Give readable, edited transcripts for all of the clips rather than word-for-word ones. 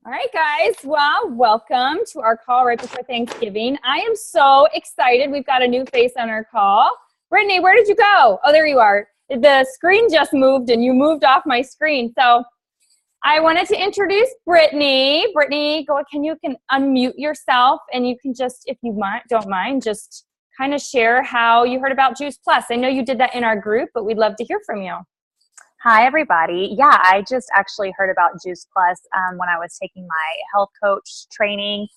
All right, guys. Well, welcome to our call right before Thanksgiving. I am so excited. We've got a new face on our call. Brittany, where did you go? Oh, there you are. The screen just moved and you moved off my screen. So I wanted to introduce Brittany. Brittany, you can unmute yourself and you can just, if you don't mind, just kind of share how you heard about Juice Plus. I know you did that in our group, but we'd love to hear from you. Hi, everybody. Yeah, I just actually heard about Juice Plus when I was taking my health coach training.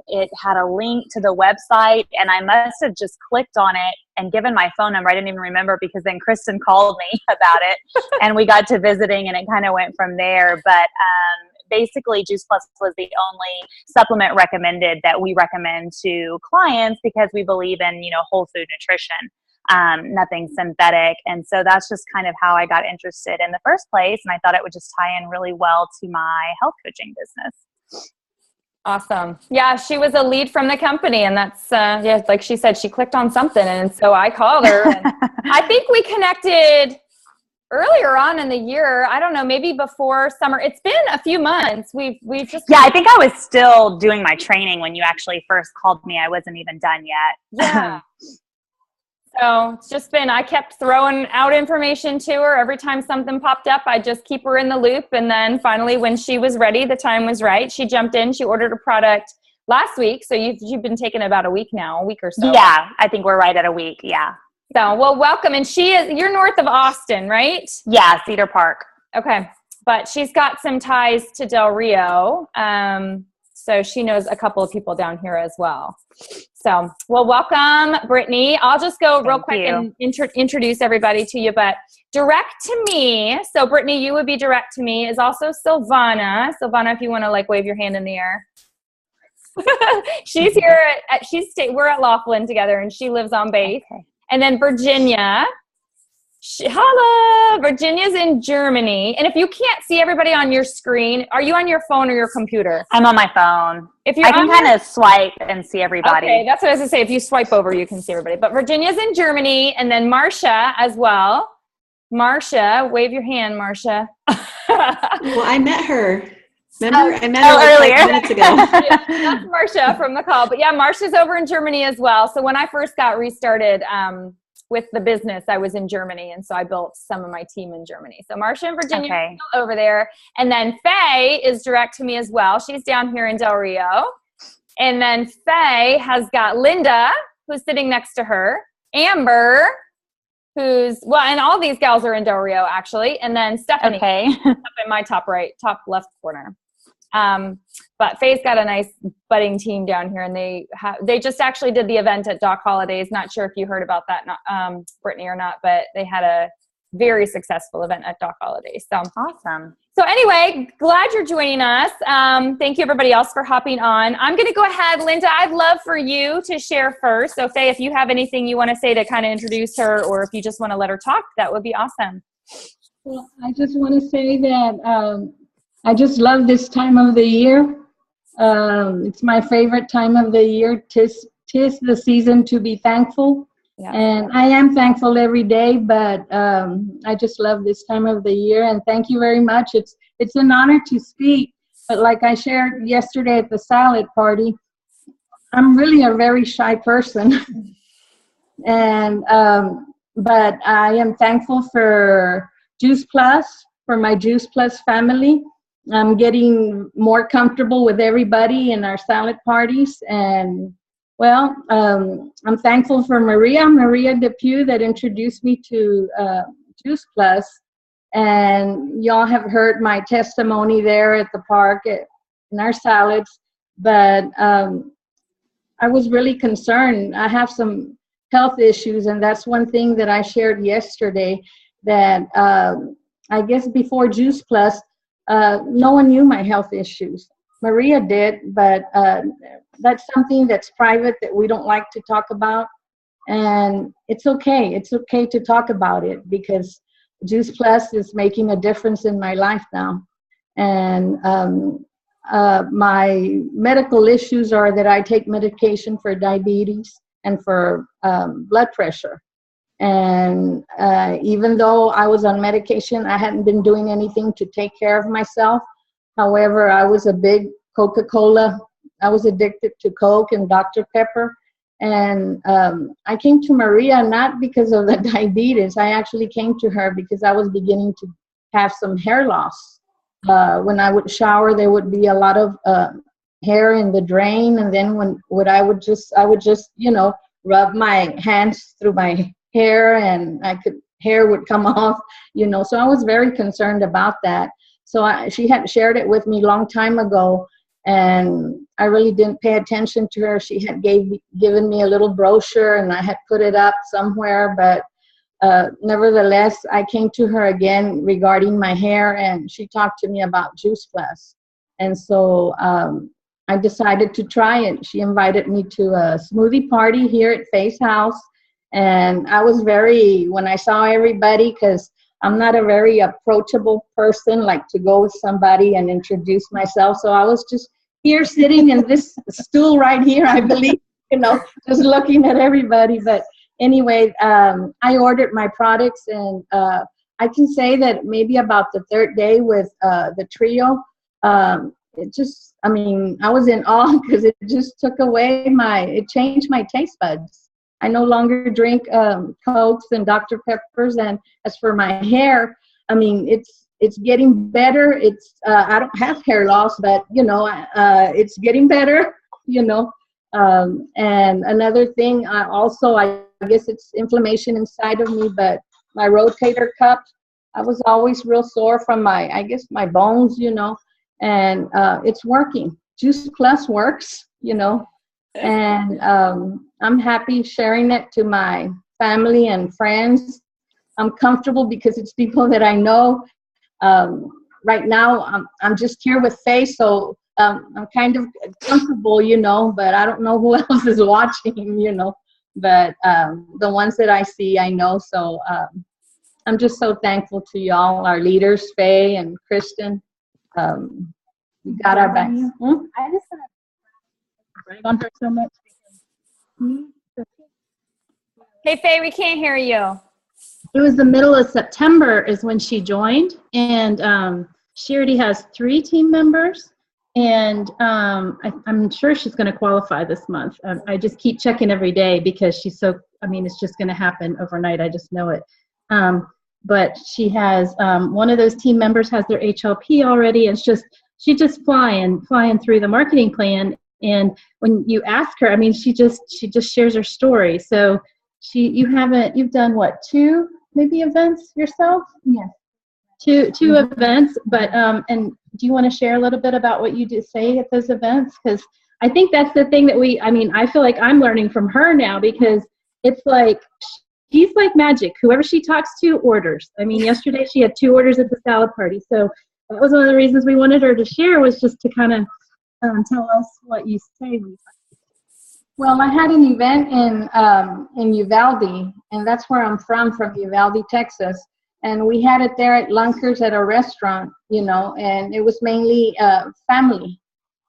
It had a link to the website, and I must have just clicked on it and given my phone number. I didn't even remember because then Kristen called me about it, and we got to visiting, and it kind of went from there. But basically, Juice Plus was the only supplement recommended that we recommend to clients because we believe in, whole food nutrition. Nothing synthetic. And so that's just kind of how I got interested in the first place. And I thought it would just tie in really well to my health coaching business. Awesome. Yeah, she was a lead from the company. And that's, like she said, she clicked on something. And so I called her. And I think we connected earlier on in the year. I don't know, maybe before summer. It's been a few months. We've just. Yeah, I think I was still doing my training when you actually first called me. I wasn't even done yet. Yeah. So it's just been, I kept throwing out information to her. Every time something popped up, I'd just keep her in the loop. And then finally, when she was ready, the time was right. She jumped in, she ordered a product last week. So you've been taking about a week or so. Yeah, I think we're right at a week. Yeah. So, well, welcome. And you're north of Austin, right? Yeah, Cedar Park. Okay. But she's got some ties to Del Rio. So she knows a couple of people down here as well. So, well, welcome, Brittany. I'll just go real quick and introduce everybody to you, but direct to me. So Brittany, you would be direct to me is also Silvana. Silvana, if you want to wave your hand in the air. She's here we're at Laughlin together and she lives on base. Okay. And then Virginia. Holla! Virginia's in Germany. And if you can't see everybody on your screen, are you on your phone or your computer? I'm on my phone. I can kind of swipe and see everybody. Okay, that's what I was going to say. If you swipe over, you can see everybody. But Virginia's in Germany, and then Marcia as well. Marcia, wave your hand, Marcia. Well, I met her. Remember? I met her earlier. 5 minutes ago. Yeah, that's Marcia from the call. But yeah, Marcia's over in Germany as well. So when I first got restarted, with the business, I was in Germany, and so I built some of my team in Germany. So Marcia and Virginia are still over there. And then Faye is direct to me as well. She's down here in Del Rio. And then Faye has got Linda, who's sitting next to her, Amber, and all these gals are in Del Rio, actually. And then Stephanie, up in my top left corner. But Faye's got a nice budding team down here, and they just actually did the event at Doc Holidays. Not sure if you heard about that, Brittany, or not, but they had a very successful event at Doc Holidays. So awesome. So anyway, glad you're joining us. Thank you everybody else for hopping on. I'm going to go ahead, Linda. I'd love for you to share first. So Faye, if you have anything you want to say to kind of introduce her, or if you just want to let her talk, that would be awesome. Well, I just want to say that I just love this time of the year. It's my favorite time of the year. Tis the season to be thankful. Yeah. And I am thankful every day, but I just love this time of the year. And thank you very much. It's an honor to speak. But like I shared yesterday at the salad party, I'm really a very shy person. And but I am thankful for Juice Plus, for my Juice Plus family. I'm getting more comfortable with everybody in our salad parties. And, well, I'm thankful for Maria Depew, that introduced me to Juice Plus. And y'all have heard my testimony there at the park in our salads. But I was really concerned. I have some health issues, and that's one thing that I shared yesterday, that I guess before Juice Plus, no one knew my health issues. Maria did, but that's something that's private that we don't like to talk about. And it's okay. It's okay to talk about it, because Juice Plus is making a difference in my life now. And my medical issues are that I take medication for diabetes and for blood pressure. And even though I was on medication, I hadn't been doing anything to take care of myself. However, I was a big Coca-Cola. I was addicted to Coke and Dr. Pepper. And I came to Maria not because of the diabetes. I actually came to her because I was beginning to have some hair loss. When I would shower, there would be a lot of hair in the drain. And then I would just, rub my hands through my hair and hair would come off, So I was very concerned about that. So she had shared it with me a long time ago. And I really didn't pay attention to her. She had given me a little brochure, and I had put it up somewhere. But nevertheless, I came to her again regarding my hair, and she talked to me about Juice Plus. And so I decided to try it. She invited me to a smoothie party here at Faye's house. And I was when I saw everybody, because I'm not a very approachable person, like to go with somebody and introduce myself. So I was just here sitting in this stool right here, I believe, just looking at everybody. But anyway, I ordered my products, and I can say that maybe about the third day with the trio, I was in awe because it just it changed my taste buds. I no longer drink Cokes and Dr. Peppers. And as for my hair, it's getting better. I don't have hair loss, but it's getting better. And another thing, I guess it's inflammation inside of me, but my rotator cuff, I was always real sore from my bones, and it's working. Juice Plus works, and I'm happy sharing it to my family and friends. I'm comfortable because it's people that I know. Right now, I'm just here with Faye, so I'm kind of comfortable, but I don't know who else is watching, But the ones that I see, I know. So I'm just so thankful to y'all, our leaders, Faye and Kristen. We got our backs. I just want to brag on her so much. Hey, Faye, we can't hear you. It was the middle of September is when she joined, and she already has 3 team members, and I'm sure she's going to qualify this month. I just keep checking every day because she's it's just going to happen overnight. I just know it. But she has, one of those team members has their HLP already, and she's just flying through the marketing plan. And when you ask her, she just shares her story. So you've done what, 2 maybe events yourself? Yes. Two events, but and do you want to share a little bit about what you say at those events? Because I think that's the thing that I feel like I'm learning from her now, because it's like she's like magic. Whoever she talks to orders. Yesterday she had 2 orders at the salad party. So that was one of the reasons we wanted her to share, was just to kind of tell us what you say. Well, I had an event in Uvalde, and that's where I'm from Uvalde, Texas. And we had it there at Lunkers at a restaurant, and it was mainly family.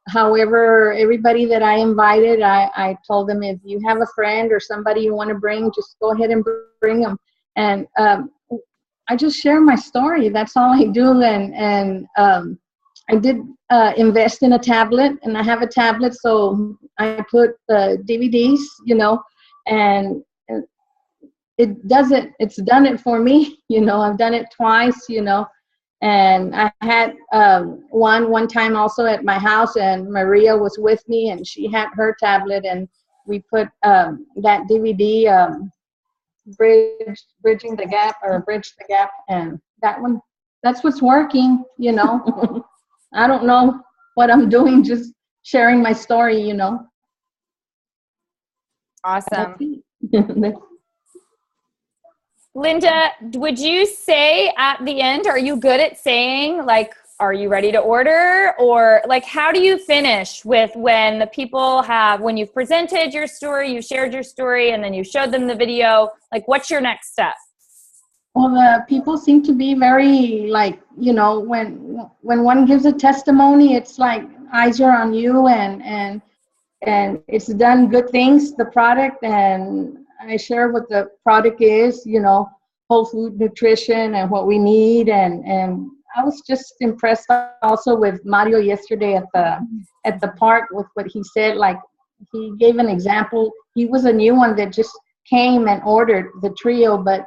However, everybody that I invited, I told them, if you have a friend or somebody you want to bring, just go ahead and bring them. And I just share my story. That's all I do. And I did invest in a tablet, and I have a tablet, so I put DVDs, and it's done it for me, I've done it twice, and I had one time also at my house, and Maria was with me, and she had her tablet, and we put that DVD, Bridge the Gap, and that one, that's what's working, I don't know what I'm doing, just sharing my story, Awesome. Linda, would you say at the end, are you good at saying, like, are you ready to order? Or like, how do you finish with when the people when you've presented your story, you shared your story, and then you showed them the video, like, what's your next step? Well, the people seem to be very, like, when one gives a testimony, it's like eyes are on you, and it's done good things, the product, and I share what the product is, whole food nutrition and what we need, and I was just impressed also with Mario yesterday at the park with what he said. Like, he gave an example. He was a new one that just came and ordered the trio, but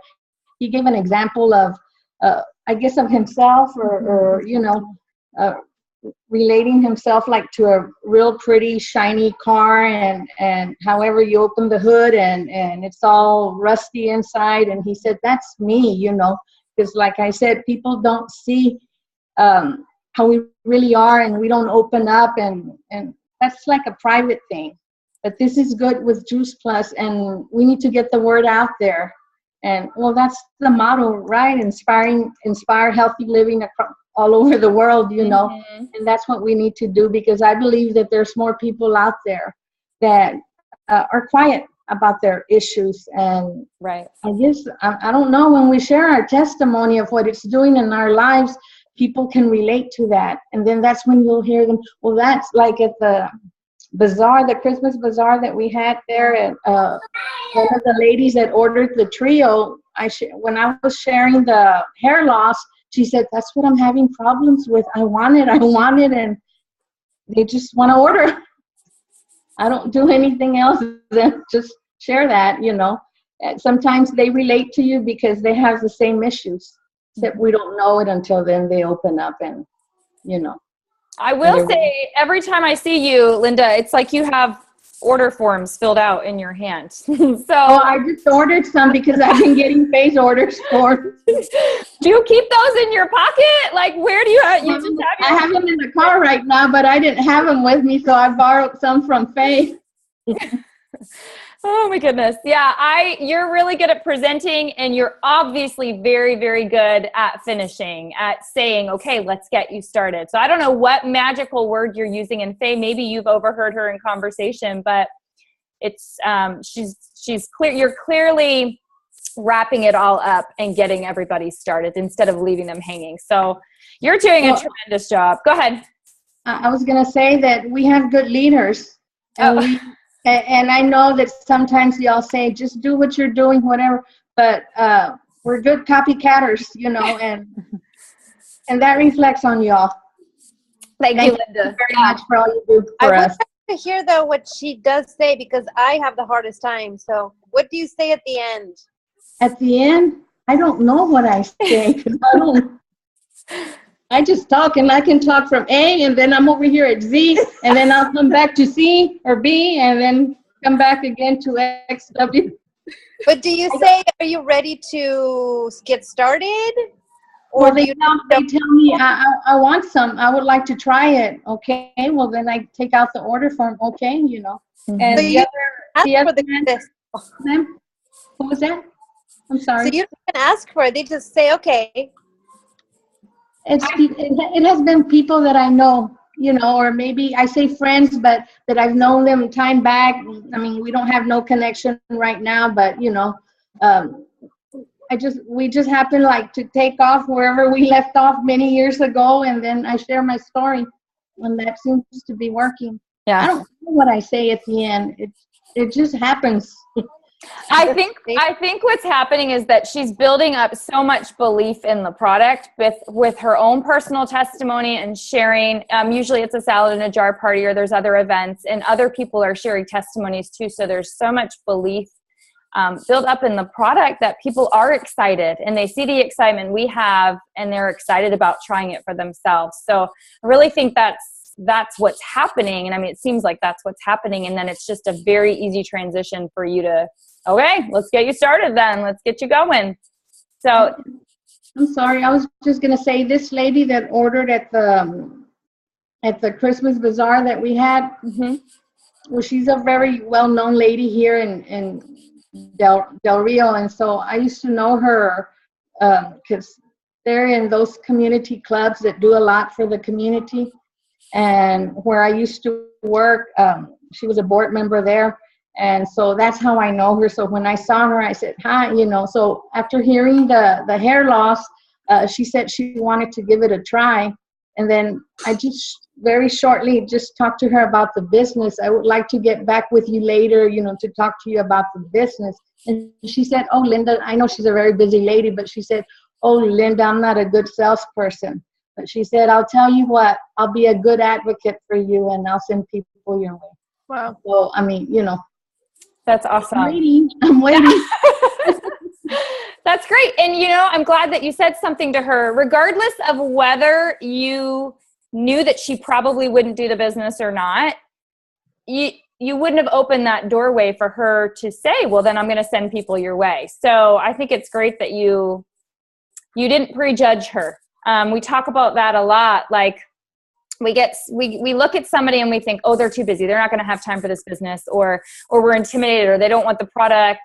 he gave an example of, I guess, of himself, or relating himself like to a real pretty shiny car, and however you open the hood and it's all rusty inside, and he said, that's me, because like I said, people don't see how we really are, and we don't open up, and that's like a private thing. But this is good with Juice Plus, and we need to get the word out there. And well, that's the motto, right? Inspire healthy living all over the world, Mm-hmm. and that's what we need to do, because I believe that there's more people out there that are quiet about their issues. And Right. I guess, I don't know, when we share our testimony of what it's doing in our lives, people can relate to that. And then that's when you'll hear them, well, that's like at the bazaar, the Christmas bazaar that we had there, and one of the ladies that ordered the trio, when I was sharing the hair loss, she said, that's what I'm having problems with. I want it, and they just want to order. I don't do anything else than just share that, And sometimes they relate to you because they have the same issues, except we don't know it until then they open up and, I will say, every time I see you, Linda, it's like you have order forms filled out in your hand. So I just ordered some because I've been getting face orders for. Do you keep those in your pocket? Like, where do you have? You just have I have them in the car right now, but I didn't have them with me, so I borrowed some from Faye. Oh my goodness. Yeah, you're really good at presenting, and you're obviously very, very good at finishing, at saying, okay, let's get you started. So I don't know what magical word you're using, and Faye, maybe you've overheard her in conversation, but it's she's clear. You're clearly wrapping it all up and getting everybody started instead of leaving them hanging. So you're doing a tremendous job. Go ahead. I was going to say that we have good leaders, and I know that sometimes y'all say, just do what you're doing, whatever, but we're good copycatters, and that reflects on y'all. Thank you, Linda. Very much for all you do for us. I would like to hear, though, what she does say, because I have the hardest time. So what do you say at the end? At the end, I don't know what I say, 'cause I just talk, and I can talk from A, and then I'm over here at Z, and then I'll come back to C or B, and then come back again to X, W. But do you say, are you ready to get started? Or Well, they tell me, I want some. I would like to try it. Okay, well, then I take out the order form. Okay, Mm-hmm. And So you ask for the what was that? I'm sorry. So you don't ask for it. They just say, okay. It has been people that I know, or maybe I say friends, but that I've known them time back. I mean, we don't have no connection right now, but we just happen like to take off wherever we left off many years ago, and then I share my story, and that seems to be working. Yeah. I don't know what I say at the end. It just happens. I think what's happening is that she's building up so much belief in the product with her own personal testimony and sharing. Usually it's a salad in a jar party, or there's other events, and other people are sharing testimonies too. So there's so much belief built up in the product that people are excited, and they see the excitement we have, and they're excited about trying it for themselves. So I really think that's what's happening. And I mean, it seems like that's what's happening. And then it's just a very easy transition for you to, okay, let's get you started then. Let's get you going. So I'm sorry. I was just going to say, this lady that ordered at the Christmas bazaar that we had, well, she's a very well-known lady here in Del Rio. And so I used to know her because they're in those community clubs that do a lot for the community. And where I used to work, she was a board member there. And so that's how I know her. So when I saw her, I said, hi, So after hearing the hair loss, she said she wanted to give it a try. And then I just very shortly just talked to her about the business. I would like to get back with you later, to talk to you about the business. And she said, oh, Linda, I know she's a very busy lady, but she said, oh, Linda, I'm not a good salesperson. But she said, I'll tell you what, I'll be a good advocate for you and I'll send people your way. Wow. So, I mean, you know. That's awesome. I'm waiting. That's great. And, you know, I'm glad that you said something to her, regardless of whether you knew that she probably wouldn't do the business or not. You wouldn't have opened that doorway for her to say, well, then I'm going to send people your way. So I think it's great that you didn't prejudge her. We talk about that a lot. Like we look at somebody and we think, oh, they're too busy. They're not going to have time for this business, or we're intimidated, or they don't want the product.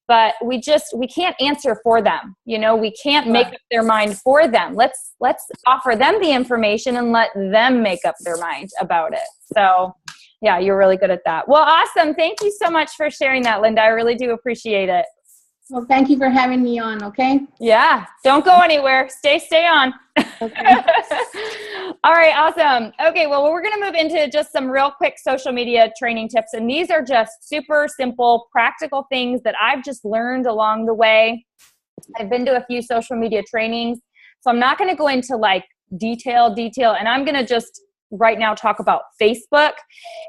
But we can't answer for them. You know, we can't make up their mind for them. Let's offer them the information and let them make up their mind about it. So yeah, you're really good at that. Well, awesome. Thank you so much for sharing that, Linda. I really do appreciate it. Well, thank you for having me on, okay? Yeah. Don't go anywhere. Stay on. Okay. All right. Awesome. Okay. Well, we're going to move into just some real quick social media training tips. And these are just super simple, practical things that I've just learned along the way. I've been to a few social media trainings, so I'm not going to go into like detail. And I'm going to just right now talk about Facebook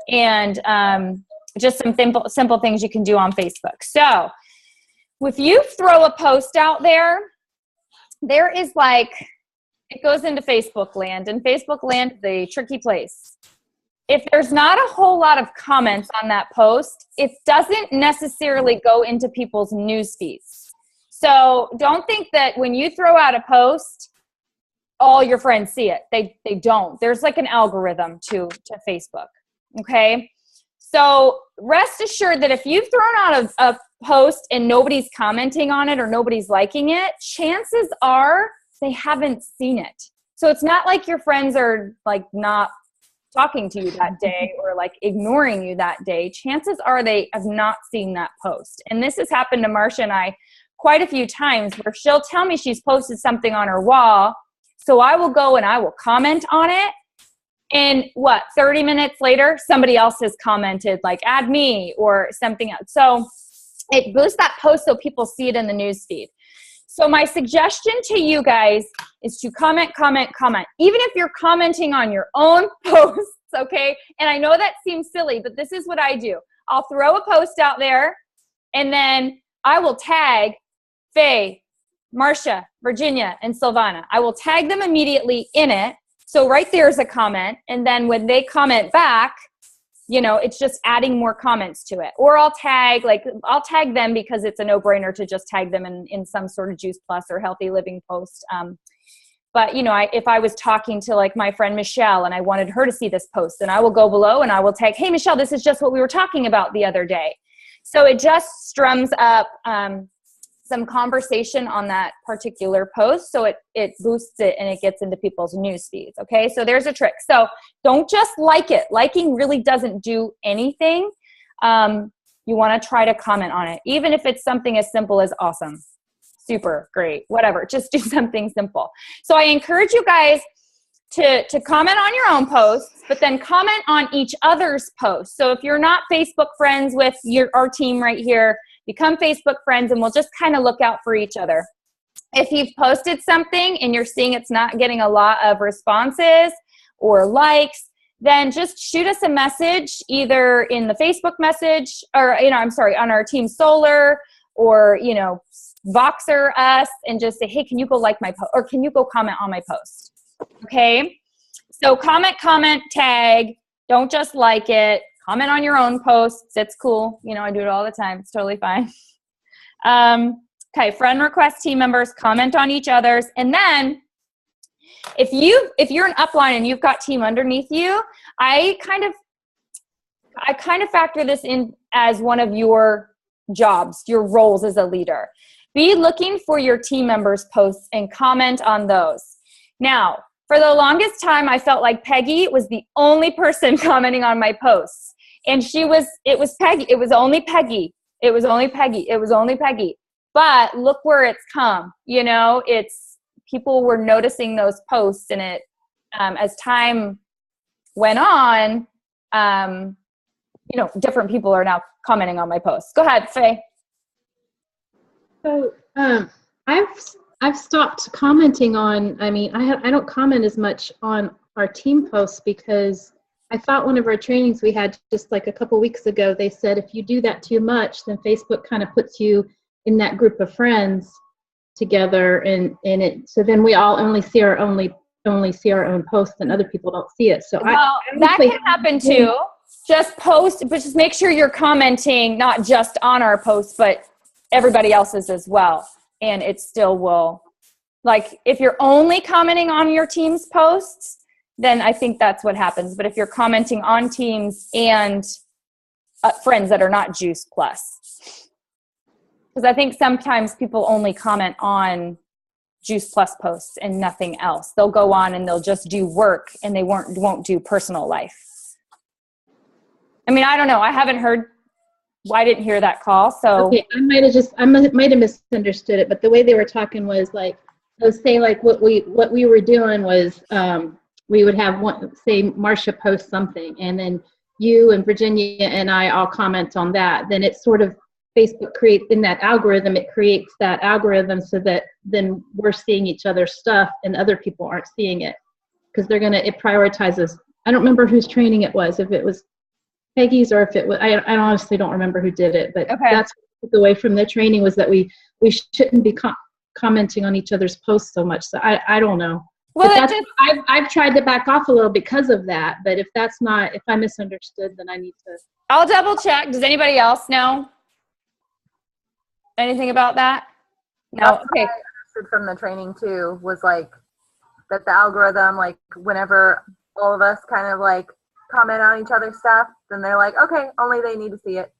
and just some simple things you can do on Facebook. So if you throw a post out there is like, it goes into Facebook land, and Facebook land is a tricky place. If there's not a whole lot of comments on that post, it doesn't necessarily go into people's news feeds. So don't think that when you throw out a post, all your friends see it. They don't. There's like an algorithm to Facebook. Okay. So rest assured that if you've thrown out a post and nobody's commenting on it or nobody's liking it, chances are they haven't seen it. So it's not like your friends are like not talking to you that day or like ignoring you that day. Chances are they have not seen that post. And this has happened to Marcia and I quite a few times, where she'll tell me she's posted something on her wall. So I will go and I will comment on it. And 30 minutes later, somebody else has commented like, add me or something else. So it boosts that post so people see it in the news feed. So my suggestion to you guys is to comment. Even if you're commenting on your own posts, okay? And I know that seems silly, but this is what I do. I'll throw a post out there, and then I will tag Faye, Marcia, Virginia, and Silvana. I will tag them immediately in it. So right there is a comment. And then when they comment back, you know, it's just adding more comments to it. Or I'll tag them because it's a no-brainer to just tag them in some sort of Juice Plus or Healthy Living post. But, you know, if I was talking to like my friend Michelle and I wanted her to see this post, then I will go below and I will tag, hey, Michelle, this is just what we were talking about the other day. So it just strums up some conversation on that particular post. So it boosts it and it gets into people's news feeds. Okay. So there's a trick. So don't just like it. Liking really doesn't do anything. You want to try to comment on it, even if it's something as simple as awesome, super great, whatever, just do something simple. So I encourage you guys to comment on your own posts, but then comment on each other's posts. So if you're not Facebook friends with our team right here, become Facebook friends, and we'll just kind of look out for each other. If you've posted something and you're seeing it's not getting a lot of responses or likes, then just shoot us a message either in the Facebook message or, on our Team Solar, or, Voxer us and just say, hey, can you go like my post, or can you go comment on my post? Okay. So comment, tag, don't just like it. Comment on your own posts. It's cool. I do it all the time. It's totally fine. Okay. Friend request team members, comment on each other's. And then if you're an upline and you've got team underneath you, I kind of factor this in as one of your jobs, your roles as a leader. Be looking for your team members' posts and comment on those. Now, for the longest time, I felt like Peggy was the only person commenting on my posts. And it was Peggy. It was only Peggy. It was only Peggy. It was only Peggy. But look where it's come. It's people were noticing those posts, and it, as time went on, different people are now commenting on my posts. Go ahead, Faye. So I've stopped commenting on, I don't comment as much on our team posts because I thought one of our trainings we had just like a couple weeks ago, they said if you do that too much, then Facebook kind of puts you in that group of friends together, and so then we all only see our own posts and other people don't see it. So that can happen too. Just post, but just make sure you're commenting not just on our posts, but everybody else's as well. And it still will, like, if you're only commenting on your team's posts, then I think that's what happens. But if you're commenting on teams and friends that are not Juice Plus, because I think sometimes people only comment on Juice Plus posts and nothing else. They'll go on and they'll just do work and they won't do personal life. I mean, I don't know. I haven't heard. I didn't hear that call. So okay, I might have misunderstood it. But the way they were talking was like, let's say like what we were doing was we would have Marcia post something, and then you and Virginia and I all comment on that. Then it's sort of Facebook creates in that algorithm. It creates that algorithm so that then we're seeing each other's stuff and other people aren't seeing it because it prioritizes. I don't remember whose training it was. If it was Peggy's or if it was, I honestly don't remember who did it, but that's what the way from the training was that we shouldn't be commenting on each other's posts so much. So I don't know. Well, I've tried to back off a little because of that, but if I misunderstood, then I need to. I'll double check. Does anybody else know anything about that? No. That's okay. what I understood from the training too was like that the algorithm, like whenever all of us kind of like comment on each other's stuff, then they're like, okay, only they need to see it.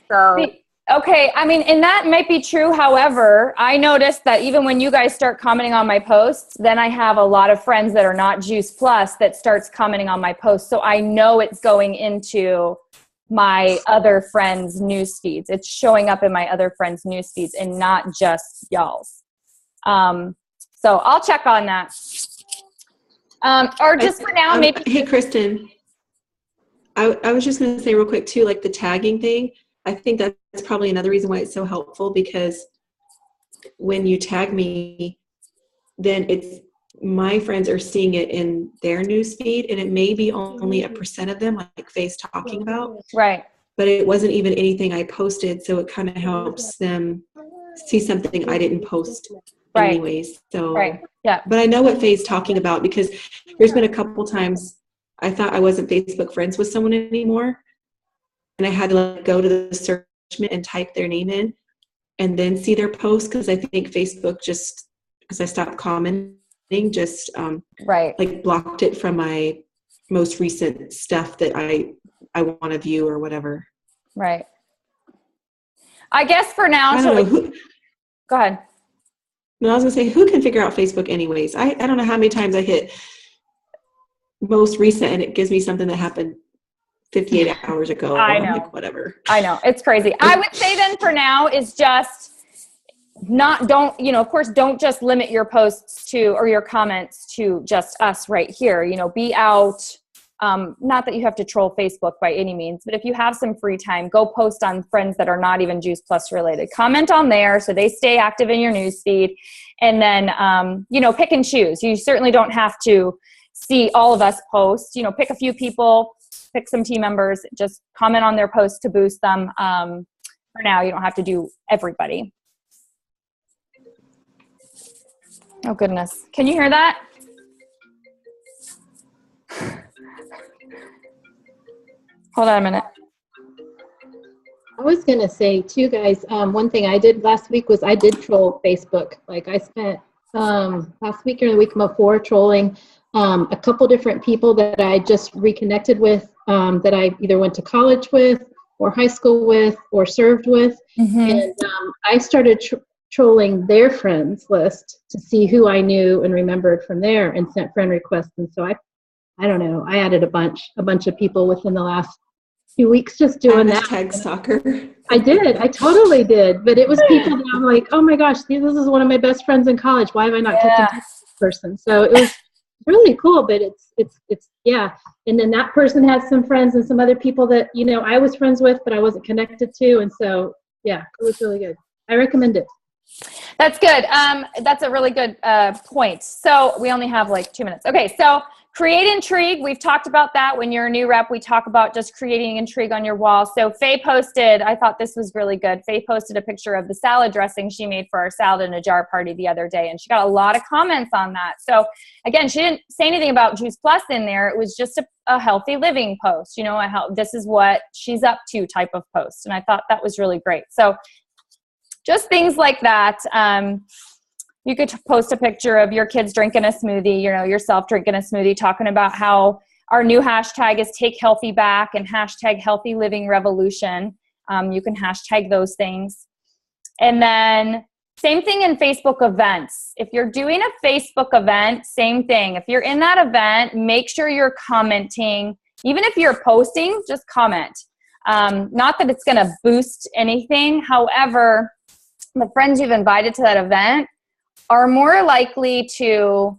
So okay, I mean, and that might be true. However, I noticed that even when you guys start commenting on my posts, then I have a lot of friends that are not Juice Plus that starts commenting on my posts. So I know it's going into my other friends' news feeds. It's showing up in my other friends' news feeds and not just y'all's. So I'll check on that. Or just for now, maybe. Hey, Kristen. I was just going to say real quick too, like the tagging thing. I think that's probably another reason why it's so helpful, because when you tag me, then it's my friends are seeing it in their news feed, and it may be only 1% of them, like Faye's talking about. Right. But it wasn't even anything I posted, so it kind of helps them see something I didn't post anyways. So, yeah. But I know what Faye's talking about, because there's been a couple times I thought I wasn't Facebook friends with someone anymore, and I had to like go to the search and type their name in and then see their post, because I think Facebook just, because I stopped commenting, just like blocked it from my most recent stuff that I want to view or whatever. Right. I guess for now, go ahead. No, I was gonna say, who can figure out Facebook anyways? I don't know how many times I hit most recent and it gives me something that happened 58 hours ago. I know. I'm like, whatever. I know. It's crazy. I would say then for now is just of course, don't just limit your posts to, or your comments to just us right here, be out. Not that you have to troll Facebook by any means, but if you have some free time, go post on friends that are not even Juice Plus related. Comment on there so they stay active in your newsfeed. And then, pick and choose. You certainly don't have to see all of us post. Pick a few people, pick some team members, just comment on their posts to boost them. For now, you don't have to do everybody. Oh, goodness. Can you hear that? Hold on a minute. I was going to say too, guys, one thing I did last week was I did troll Facebook. Like I spent last week or the week before trolling a couple different people that I just reconnected with, that I either went to college with or high school with or served with. Mm-hmm. And I started trolling their friends list to see who I knew and remembered from there, and sent friend requests. And so I don't know, I added a bunch of people within the last few weeks just doing that. Tag stalker. I did. I totally did. But it was people that I'm like, oh my gosh, this is one of my best friends in college. Why have I not kept in touch with this person? So it was really cool, but it's yeah. And then that person had some friends and some other people that, I was friends with, but I wasn't connected to. And so, yeah, it was really good. I recommend it. That's good. That's a really good point. So we only have like 2 minutes. Okay, so create intrigue. We've talked about that. When you're a new rep, we talk about just creating intrigue on your wall. So Faye posted, I thought this was really good. Faye posted a picture of the salad dressing she made for our salad in a jar party the other day, and she got a lot of comments on that. So again, she didn't say anything about Juice Plus in there. It was just a healthy living post, you know, this is what she's up to type of post. And I thought that was really great. So just things like that. You could post a picture of your kids drinking a smoothie, you know, yourself drinking a smoothie, talking about how our new hashtag is Take Healthy Back and hashtag Healthy Living Revolution. You can hashtag those things. And then same thing in Facebook events. If you're doing a Facebook event, same thing. If you're in that event, make sure you're commenting. Even if you're posting, just comment. Not that it's going to boost anything. However, the friends you've invited to that event are more likely to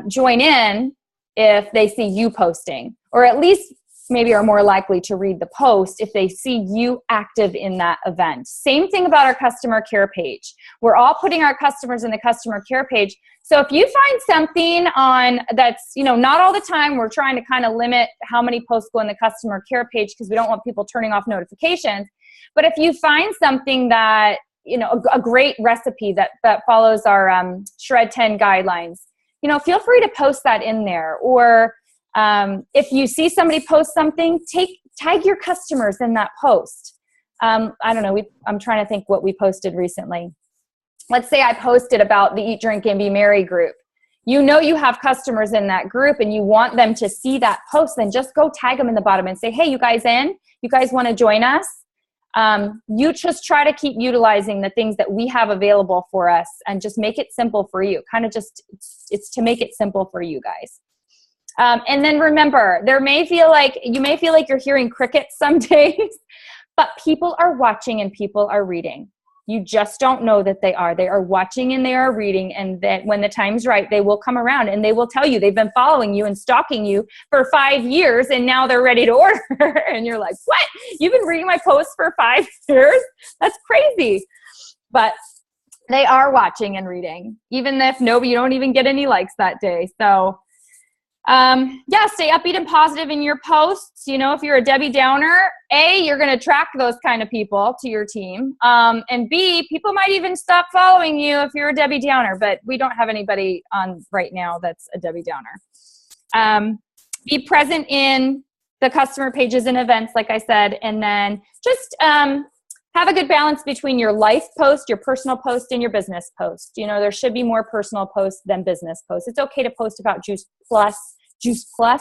join in if they see you posting, or at least maybe are more likely to read the post if they see you active in that event. Same thing about our customer care page. We're all putting our customers in the customer care page. So if you find something on that's, you know, not all the time, we're trying to kind of limit how many posts go in the customer care page because we don't want people turning off notifications. But if you find something that, you know, a great recipe that follows our Shred 10 guidelines, you know, feel free to post that in there. Or if you see somebody post something, tag your customers in that post. I don't know. I'm trying to think what we posted recently. Let's say I posted about the Eat, Drink, and Be Merry group. You know you have customers in that group and you want them to see that post, then just go tag them in the bottom and say, hey, you guys in? You guys want to join us? You just try to keep utilizing the things that we have available for us and just make it simple for you. Kind of just, it's to make it simple for you guys. And then remember, you may feel like you're hearing crickets some days, but people are watching and people are reading. You just don't know that they are. They are watching and they are reading, and that when the time's right, they will come around and they will tell you they've been following you and stalking you for 5 years, and now they're ready to order. And you're like, what? You've been reading my posts for 5 years? That's crazy. But they are watching and reading, even if you don't even get any likes that day. So yeah, stay upbeat and positive in your posts. You know, if you're a Debbie Downer, A, you're going to attract those kind of people to your team. And B, people might even stop following you if you're a Debbie Downer, but we don't have anybody on right now that's a Debbie Downer. Be present in the customer pages and events, like I said, and then just have a good balance between your life post, your personal post, and your business post. You know, there should be more personal posts than business posts. It's okay to post about Juice Plus,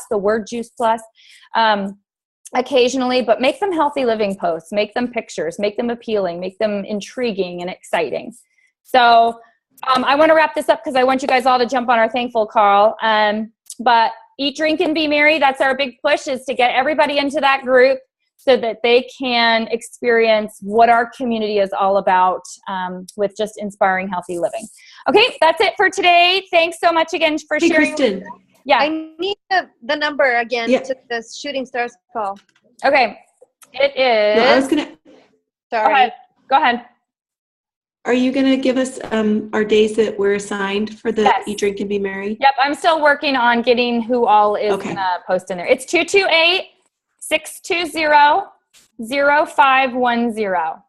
the word Juice Plus, occasionally, but make them healthy living posts, make them pictures, make them appealing, make them intriguing and exciting. So I want to wrap this up because I want you guys all to jump on our thankful call. But Eat, Drink, and Be Merry, that's our big push, is to get everybody into that group so that they can experience what our community is all about, with just inspiring healthy living. Okay, that's it for today. Thanks so much again for sharing. Kristen. Yeah. I need the number again to the Shooting Stars call. Okay. It is. No, I was gonna. Sorry. Go ahead. Are you gonna give us our days that we're assigned for the Eat, Drink, and Be Merry? Yep, I'm still working on getting who all is gonna post in there. It's 228-620-0510.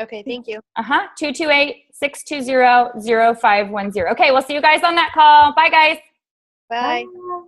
Okay, thank you. 228-620-0510. Okay, we'll see you guys on that call. Bye, guys. Bye. Bye.